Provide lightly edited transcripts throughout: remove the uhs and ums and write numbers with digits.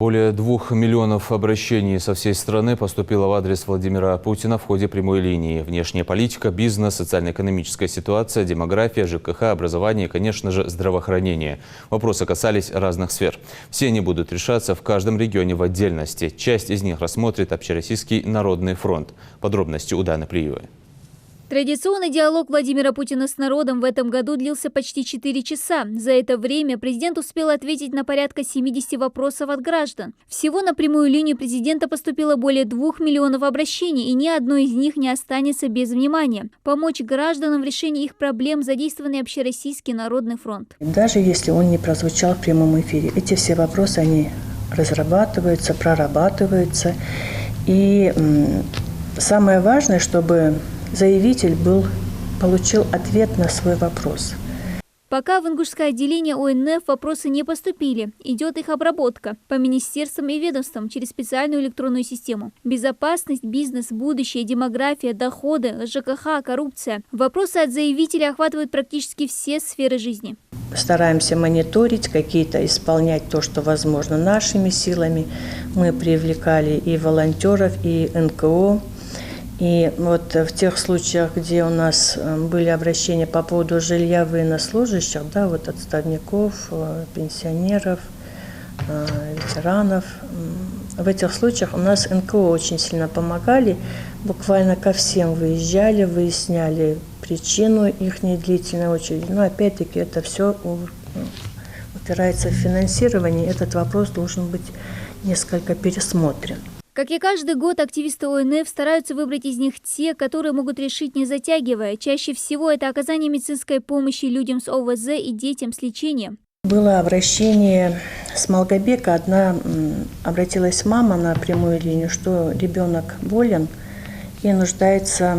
Более 2 миллионов обращений со всей страны поступило в адрес Владимира Путина в ходе прямой линии. Внешняя политика, бизнес, социально-экономическая ситуация, демография, ЖКХ, образование и, конечно же, здравоохранение. Вопросы касались разных сфер. Все они будут решаться в каждом регионе в отдельности. Часть из них рассмотрит Общероссийский народный фронт. Подробности у Даны Плиевой. Традиционный диалог Владимира Путина с народом в этом году длился почти 4 часа. За это время президент успел ответить на порядка 70 вопросов от граждан. Всего на прямую линию президента поступило более 2 миллионов обращений, и ни одно из них не останется без внимания. Помочь гражданам в решении их проблем задействованный Общероссийский народный фронт. Даже если он не прозвучал в прямом эфире, эти все вопросы, они разрабатываются, прорабатываются. И самое важное, чтобы заявитель получил ответ на свой вопрос. Пока в ингушское отделение ОНФ вопросы не поступили, идет их обработка по министерствам и ведомствам через специальную электронную систему. Безопасность, бизнес, будущее, демография, доходы, ЖКХ, коррупция. Вопросы от заявителей охватывают практически все сферы жизни. Стараемся мониторить, какие-то исполнять то, что возможно нашими силами. Мы привлекали и волонтеров, и НКО. И вот в тех случаях, где у нас были обращения по поводу жилья военнослужащих, да, вот отставников, пенсионеров, ветеранов, в этих случаях у нас НКО очень сильно помогали, буквально ко всем выезжали, выясняли причину их длительной очереди. Но опять-таки это все упирается в финансирование, этот вопрос должен быть несколько пересмотрен. Как и каждый год, активисты ОНФ стараются выбрать из них те, которые могут решить не затягивая. Чаще всего это оказание медицинской помощи людям с ОВЗ и детям с лечением. Было обращение с Малгобека. Обратилась мама на прямую линию, что ребенок болен и нуждается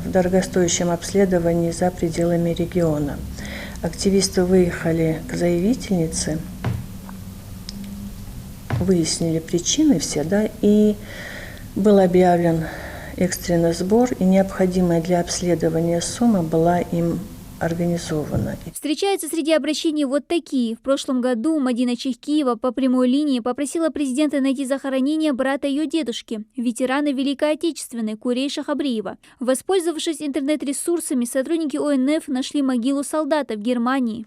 в дорогостоящем обследовании за пределами региона. Активисты выехали к заявительнице, выяснили причины все, да, и был объявлен экстренный сбор, и необходимая для обследования сумма была им организована. Встречаются среди обращений вот такие. В прошлом году Мадина Чехкиева по прямой линии попросила президента найти захоронение брата ее дедушки, ветерана Великой Отечественной Курей Шахабриева. Воспользовавшись интернет-ресурсами, сотрудники ОНФ нашли могилу солдата в Германии.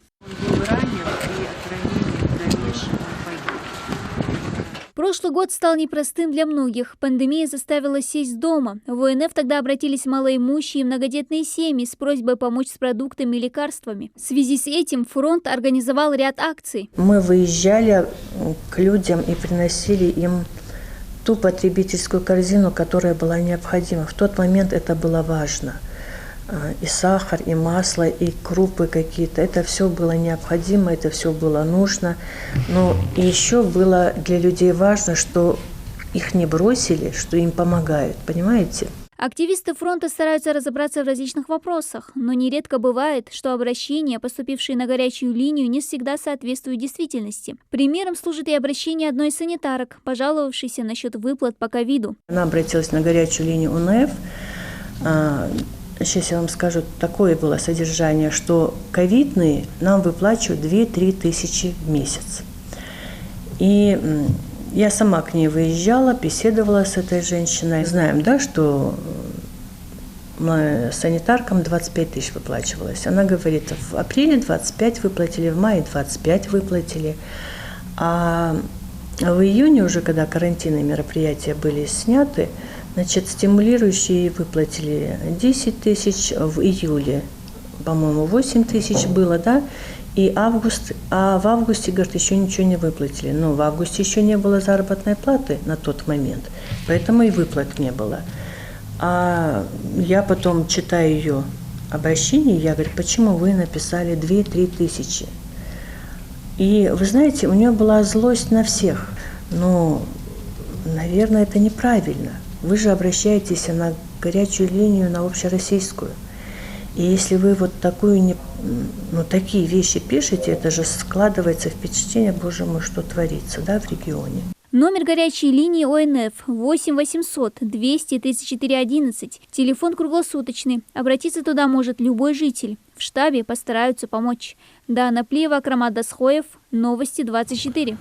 Прошлый год стал непростым для многих. Пандемия заставила сесть дома. В ОНФ тогда обратились малоимущие и многодетные семьи с просьбой помочь с продуктами и лекарствами. В связи с этим фронт организовал ряд акций. Мы выезжали к людям и приносили им ту потребительскую корзину, которая была необходима. В тот момент это было важно. И сахар, и масло, и крупы какие-то. Это все было необходимо, это все было нужно. Но еще было для людей важно, что их не бросили, что им помогают. Понимаете? Активисты фронта стараются разобраться в различных вопросах, но нередко бывает, что обращения, поступившие на горячую линию, не всегда соответствуют действительности. Примером служит и обращение одной из санитарок, пожаловавшейся насчет выплат по ковиду. Она обратилась на горячую линию ОНФ. Сейчас я вам скажу, такое было содержание, что ковидные нам выплачивают 2-3 тысячи в месяц. И я сама к ней выезжала, беседовала с этой женщиной. Знаем, да, что санитаркам 25 тысяч выплачивалось. Она говорит, в апреле 25 выплатили, в мае 25 выплатили. А в июне уже, когда карантинные мероприятия были сняты, значит, стимулирующие выплатили 10 тысяч, в июле, по-моему, 8 тысяч было, да, и август, а в августе, говорит, еще ничего не выплатили. Но в августе еще не было заработной платы на тот момент, поэтому и выплат не было. А я потом читаю ее обращение, я говорю, почему вы написали 2-3 тысячи? И вы знаете, у нее была злость на всех, но, наверное, это неправильно. Вы же обращаетесь на горячую линию, на общероссийскую. И если вы вот такие вещи пишете, это же складывается впечатление, боже мой, что творится, да, в регионе. Номер горячей линии ОНФ 8 800 200 34 11. Телефон круглосуточный. Обратиться туда может любой житель. В штабе постараются помочь. Дана Плиева, Акрамат Дасхоев. Новости 24.